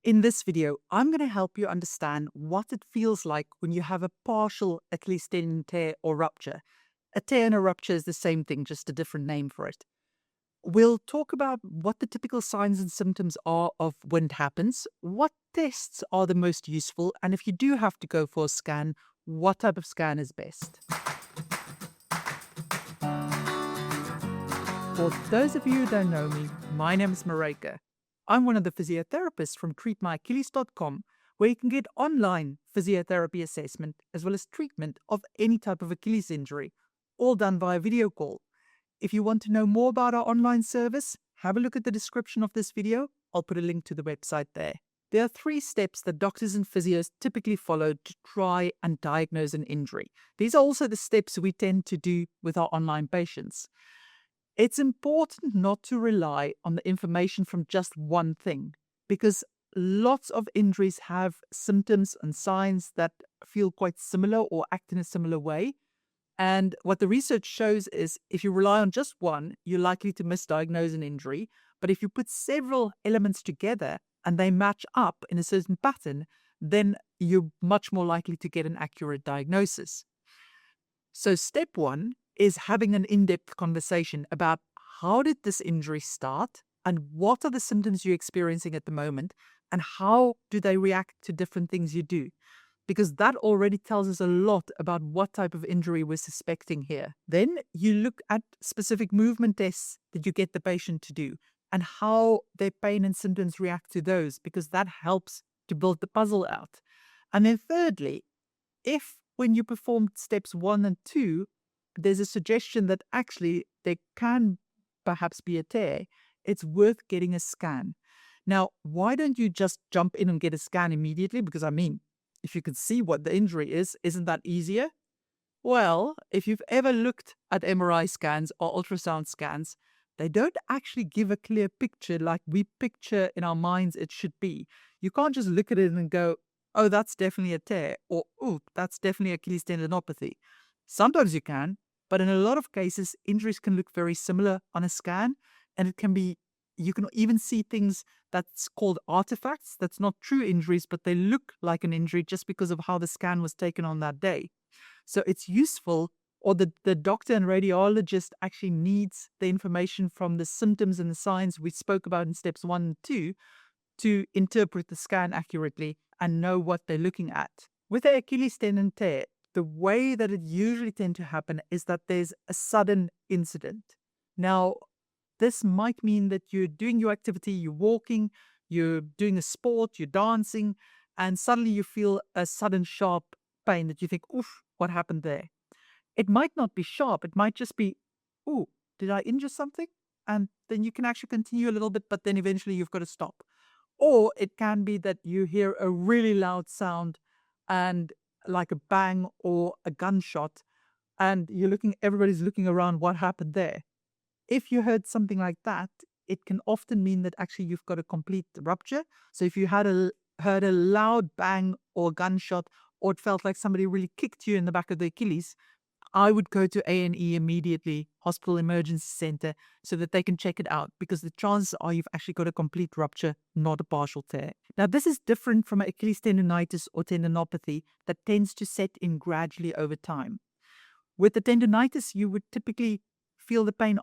In this video, I'm going to help you understand what it feels like when you have a partial Achilles tendon tear or rupture. A tear and a rupture is the same thing, just a different name for it. We'll talk about what the typical signs and symptoms are of when it happens, what tests are the most useful, and if you do have to go for a scan, what type of scan is best. For those of you who don't know me, my name is Maryke. I'm one of the physiotherapists from treatmyachilles.com, where you can get online physiotherapy assessment as well as treatment of any type of Achilles injury, all done via video call. If you want to know more about our online service, have a look at the description of this video. I'll put a link to the website there. There are 3 steps that doctors and physios typically follow to try and diagnose an injury. These are also the steps we tend to do with our online patients. It's important not to rely on the information from just one thing, because lots of injuries have symptoms and signs that feel quite similar or act in a similar way. And what the research shows is if you rely on just one, you're likely to misdiagnose an injury. But if you put several elements together and they match up in a certain pattern, then you're much more likely to get an accurate diagnosis. So step 1 is having an in-depth conversation about how did this injury start and what are the symptoms you're experiencing at the moment and how do they react to different things you do. Because that already tells us a lot about what type of injury we're suspecting here. Then you look at specific movement tests that you get the patient to do and how their pain and symptoms react to those, because that helps to build the puzzle out. And then thirdly, if when you perform steps 1 and 2, there's a suggestion that actually there can perhaps be a tear, it's worth getting a scan. Now, why don't you just jump in and get a scan immediately? Because if you can see what the injury is, isn't that easier? Well, if you've ever looked at MRI scans or ultrasound scans, they don't actually give a clear picture like we picture in our minds it should be. You can't just look at it and go, oh, that's definitely a tear, or oh, that's definitely Achilles tendinopathy. Sometimes you can, but in a lot of cases, injuries can look very similar on a scan, and you can even see things that's called artifacts. That's not true injuries, but they look like an injury just because of how the scan was taken on that day. So it's useful, or the doctor and radiologist actually needs the information from the symptoms and the signs we spoke about in steps 1 and 2 to interpret the scan accurately and know what they're looking at. With the Achilles tendon tear, the way that it usually tends to happen is that there's a sudden incident. Now, this might mean that you're doing your activity, you're walking, you're doing a sport, you're dancing, and suddenly you feel a sudden sharp pain that you think, oof, what happened there? It might not be sharp, it might just be, ooh, did I injure something? And then you can actually continue a little bit, but then eventually you've got to stop. Or it can be that you hear a really loud sound and like a bang or a gunshot, and everybody's looking around what happened there. If you heard something like that, it can often mean that actually you've got a complete rupture. So if you heard a loud bang or gunshot, or it felt like somebody really kicked you in the back of the Achilles, I would go to A&E immediately, hospital emergency center, so that they can check it out, because the chances are you've actually got a complete rupture, not a partial tear. Now, this is different from Achilles tendonitis or tendinopathy that tends to set in gradually over time. With the tendonitis, you would typically feel the pain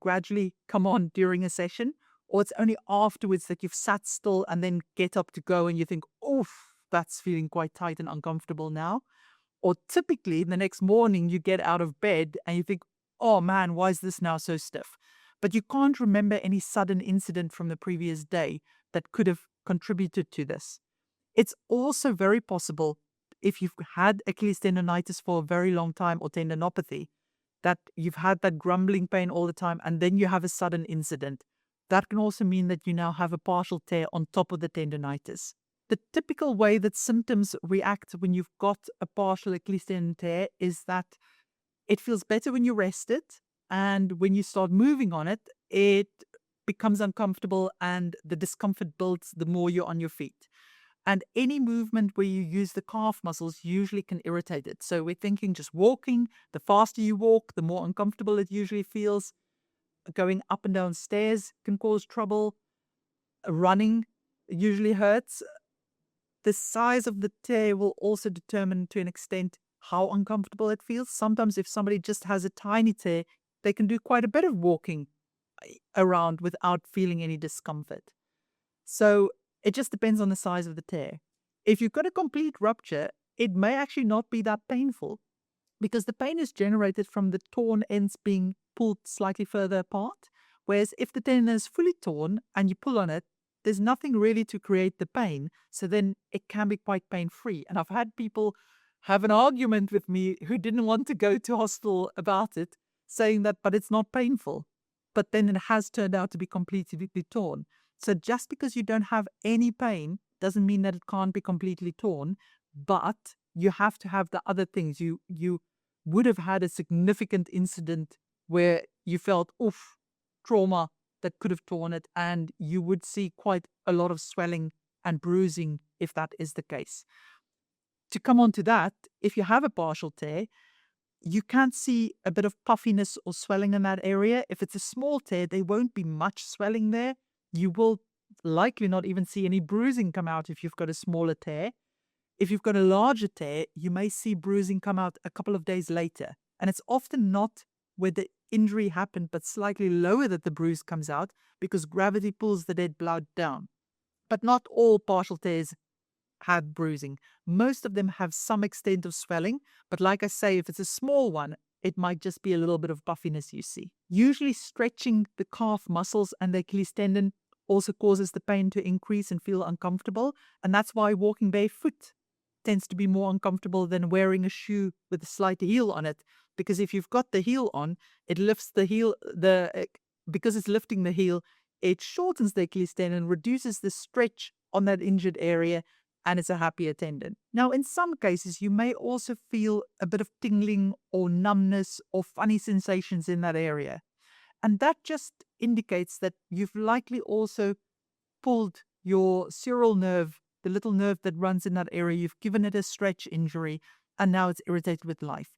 gradually come on during a session, or it's only afterwards that you've sat still and then get up to go and you think, oof, that's feeling quite tight and uncomfortable now. Or typically the next morning you get out of bed and you think, oh man, why is this now so stiff? But you can't remember any sudden incident from the previous day that could have contributed to this. It's also very possible, if you've had Achilles tendonitis for a very long time or tendinopathy, that you've had that grumbling pain all the time and then you have a sudden incident. That can also mean that you now have a partial tear on top of the tendonitis. The typical way that symptoms react when you've got a partial Achilles tendon tear is that it feels better when you rest it, and when you start moving on it, it becomes uncomfortable and the discomfort builds the more you're on your feet. And any movement where you use the calf muscles usually can irritate it. So we're thinking just walking, the faster you walk, the more uncomfortable it usually feels. Going up and down stairs can cause trouble. Running usually hurts. The size of the tear will also determine to an extent how uncomfortable it feels. Sometimes if somebody just has a tiny tear, they can do quite a bit of walking around without feeling any discomfort. So it just depends on the size of the tear. If you've got a complete rupture, it may actually not be that painful because the pain is generated from the torn ends being pulled slightly further apart. Whereas if the tendon is fully torn and you pull on it, there's nothing really to create the pain. So then it can be quite pain-free. And I've had people have an argument with me who didn't want to go to hospital about it, saying that, but it's not painful. But then it has turned out to be completely torn. So just because you don't have any pain doesn't mean that it can't be completely torn, but you have to have the other things. You would have had a significant incident where you felt, oof, trauma that could have torn it, and you would see quite a lot of swelling and bruising if that is the case. To come on to that, if you have a partial tear, you can see a bit of puffiness or swelling in that area. If it's a small tear, there won't be much swelling there. You will likely not even see any bruising come out if you've got a smaller tear. If you've got a larger tear, you may see bruising come out a couple of days later. And it's often not where the injury happened, but slightly lower that the bruise comes out because gravity pulls the dead blood down. But not all partial tears have bruising. Most of them have some extent of swelling, but like I say, if it's a small one, it might just be a little bit of puffiness you see. Usually stretching the calf muscles and the Achilles tendon also causes the pain to increase and feel uncomfortable, and that's why walking barefoot tends to be more uncomfortable than wearing a shoe with a slight heel on it, because if you've got the heel on, it lifts the heel, because it's lifting the heel, it shortens the Achilles tendon, reduces the stretch on that injured area, and it's a happier tendon. Now, in some cases, you may also feel a bit of tingling or numbness or funny sensations in that area. And that just indicates that you've likely also pulled your sural nerve, the little nerve that runs in that area. You've given it a stretch injury, and now it's irritated with life.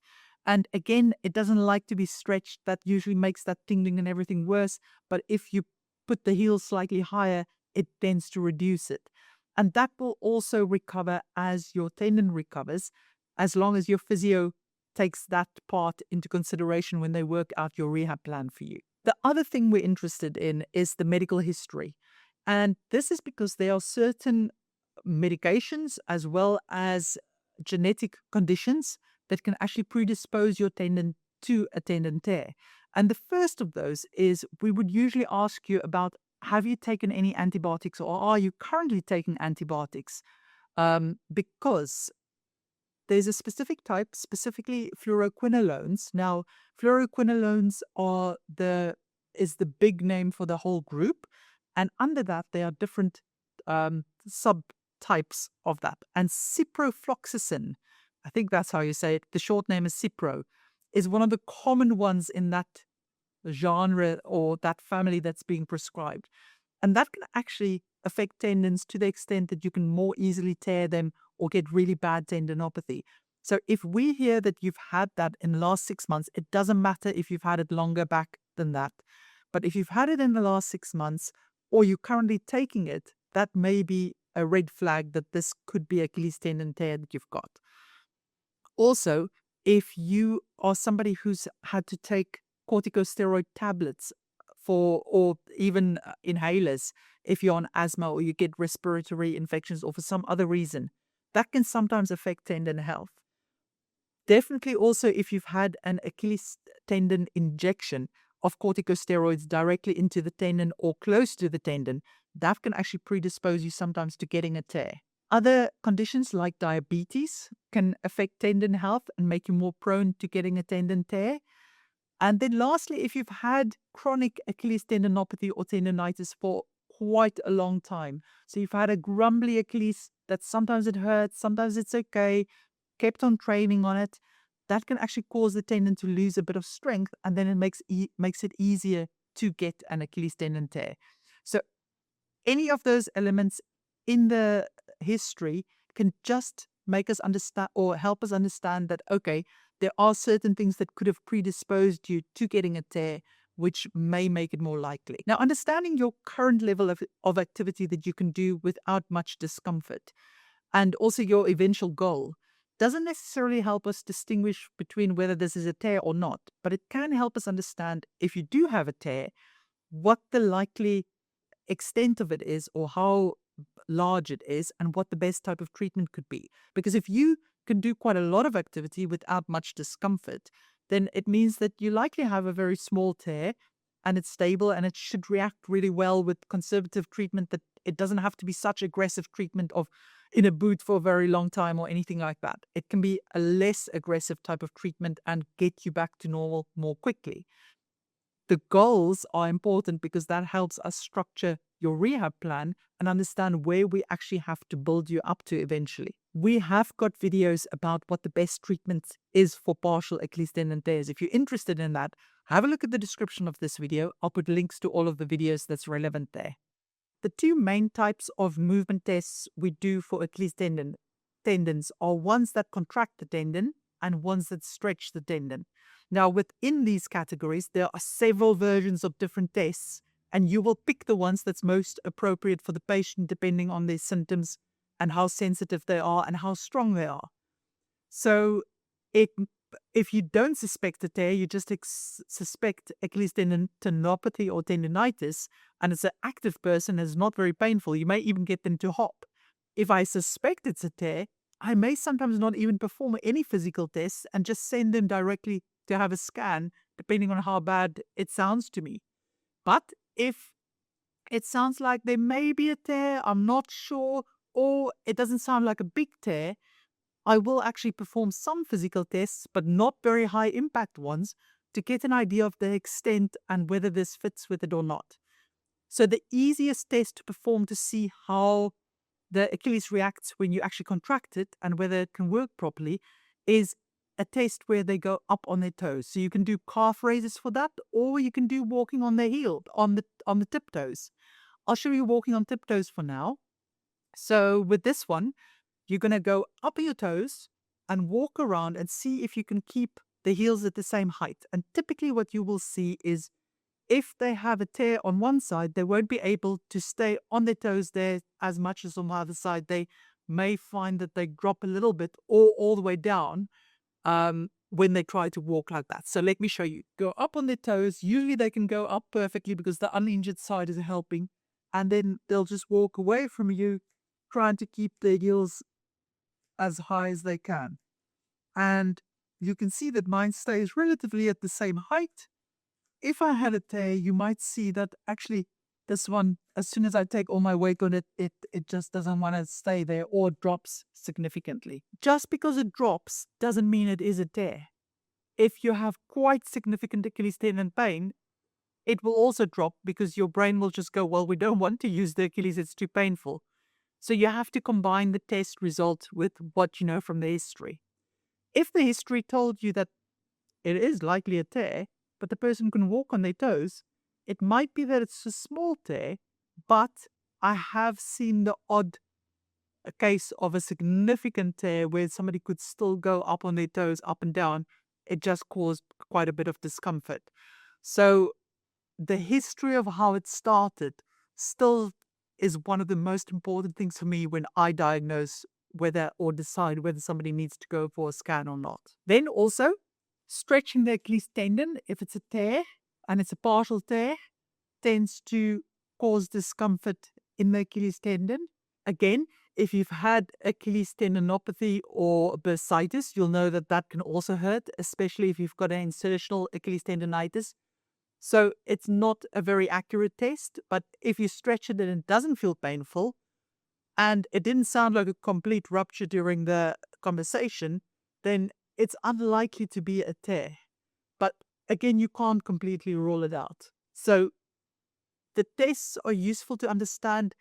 And again, it doesn't like to be stretched. That usually makes that tingling and everything worse. But if you put the heel slightly higher, it tends to reduce it. And that will also recover as your tendon recovers, as long as your physio takes that part into consideration when they work out your rehab plan for you. The other thing we're interested in is the medical history. And this is because there are certain medications as well as genetic conditions that can actually predispose your tendon to a tendon tear. And the first of those is we would usually ask you about, have you taken any antibiotics or are you currently taking antibiotics? Because there's a specific type, specifically fluoroquinolones. Now, fluoroquinolones is the big name for the whole group. And under that, there are different subtypes of that. And ciprofloxacin, I think that's how you say it, the short name is Cipro, is one of the common ones in that genre or that family that's being prescribed. And that can actually affect tendons to the extent that you can more easily tear them or get really bad tendinopathy. So if we hear that you've had that in the last 6 months, it doesn't matter if you've had it longer back than that. But if you've had it in the last 6 months or you're currently taking it, that may be a red flag that this could be Achilles tendon tear that you've got. Also, if you are somebody who's had to take corticosteroid tablets or even inhalers, if you're on asthma or you get respiratory infections or for some other reason, that can sometimes affect tendon health. Definitely also if you've had an Achilles tendon injection of corticosteroids directly into the tendon or close to the tendon, that can actually predispose you sometimes to getting a tear. Other conditions like diabetes can affect tendon health and make you more prone to getting a tendon tear. And then lastly, if you've had chronic Achilles tendinopathy or tendonitis for quite a long time, so you've had a grumbly Achilles that sometimes it hurts, sometimes it's okay, kept on training on it, that can actually cause the tendon to lose a bit of strength, and then it makes it easier to get an Achilles tendon tear. So any of those elements in the history can just make us understand or help us understand that, okay, there are certain things that could have predisposed you to getting a tear, which may make it more likely. Now, understanding your current level of activity that you can do without much discomfort and also your eventual goal doesn't necessarily help us distinguish between whether this is a tear or not, but it can help us understand if you do have a tear, what the likely extent of it is or how large it is and what the best type of treatment could be. Because if you can do quite a lot of activity without much discomfort, then it means that you likely have a very small tear and it's stable and it should react really well with conservative treatment, that it doesn't have to be such aggressive treatment of in a boot for a very long time or anything like that. It can be a less aggressive type of treatment and get you back to normal more quickly. The goals are important because that helps us structure your rehab plan and understand where we actually have to build you up to eventually. We have got videos about what the best treatment is for partial Achilles tendon tears. If you're interested in that, have a look at the description of this video. I'll put links to all of the videos that's relevant there. The two main types of movement tests we do for Achilles tendons are ones that contract the tendon and ones that stretch the tendon. Now, within these categories, there are several versions of different tests, and you will pick the ones that's most appropriate for the patient depending on their symptoms and how sensitive they are and how strong they are. So if you don't suspect a tear, you just suspect Achilles tendinopathy or tendinitis, and it's an active person and it's not very painful, you may even get them to hop. If I suspect it's a tear, I may sometimes not even perform any physical tests and just send them directly to have a scan, depending on how bad it sounds to me. But if it sounds like there may be a tear, I'm not sure, or it doesn't sound like a big tear, I will actually perform some physical tests, but not very high impact ones, to get an idea of the extent and whether this fits with it or not. So the easiest test to perform to see how the Achilles reacts when you actually contract it and whether it can work properly is a test where they go up on their toes. So you can do calf raises for that, or you can do walking on their heel, on the tiptoes. I'll show you walking on tiptoes for now. So with this one, you're going to go up on your toes and walk around and see if you can keep the heels at the same height. And typically what you will see is if they have a tear on one side, they won't be able to stay on their toes there as much as on the other side. They may find that they drop a little bit or all the way down when they try to walk like that. So let me show you. Go up on their toes. Usually they can go up perfectly because the uninjured side is helping. And then they'll just walk away from you, trying to keep their heels as high as they can. And you can see that mine stays relatively at the same height. If I had a tear, you might see that actually this one, as soon as I take all my weight on it, it just doesn't want to stay there or drops significantly. Just because it drops doesn't mean it is a tear. If you have quite significant Achilles tendon pain, it will also drop because your brain will just go, well, we don't want to use the Achilles, it's too painful. So you have to combine the test result with what you know from the history. If the history told you that it is likely a tear, but the person can walk on their toes, it might be that it's a small tear, but I have seen the odd case of a significant tear where somebody could still go up on their toes, up and down. It just caused quite a bit of discomfort. So the history of how it started still is one of the most important things for me when I diagnose whether or decide whether somebody needs to go for a scan or not. Then also, stretching the Achilles tendon, if it's a tear and it's a partial tear, tends to cause discomfort in the Achilles tendon. Again, if you've had Achilles tendinopathy or bursitis, you'll know that that can also hurt, especially if you've got an insertional Achilles tendonitis. So it's not a very accurate test, but if you stretch it and it doesn't feel painful, and it didn't sound like a complete rupture during the conversation, then it's unlikely to be a tear. But again, you can't completely rule it out. So the tests are useful to understand,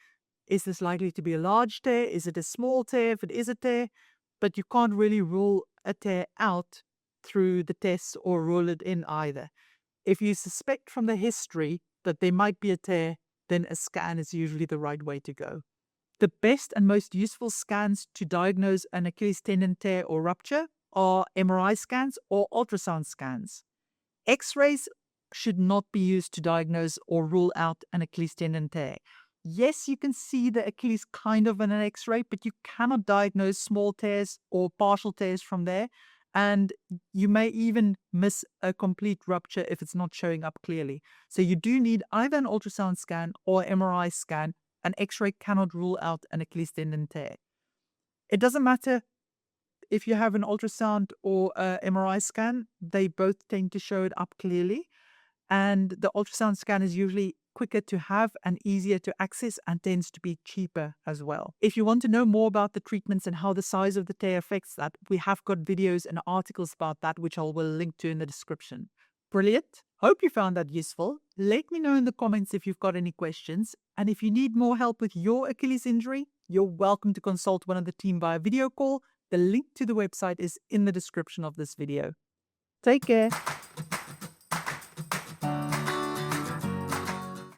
is this likely to be a large tear? Is it a small tear if it is a tear? But you can't really rule a tear out through the tests or rule it in either. If you suspect from the history that there might be a tear, then a scan is usually the right way to go. The best and most useful scans to diagnose an Achilles tendon tear or rupture are MRI scans or ultrasound scans. X-rays should not be used to diagnose or rule out an Achilles tendon tear. Yes, you can see the Achilles kind of in an X-ray, but you cannot diagnose small tears or partial tears from there. And you may even miss a complete rupture if it's not showing up clearly. So you do need either an ultrasound scan or MRI scan. An X-ray cannot rule out an Achilles tendon tear. It doesn't matter if you have an ultrasound or a MRI scan, they both tend to show it up clearly. And the ultrasound scan is usually quicker to have and easier to access and tends to be cheaper as well. If you want to know more about the treatments and how the size of the tear affects that, we have got videos and articles about that, which I will link to in the description. Brilliant. Hope you found that useful. Let me know in the comments if you've got any questions. And if you need more help with your Achilles injury, you're welcome to consult one of the team via video call. The link to the website is in the description of this video. Take care.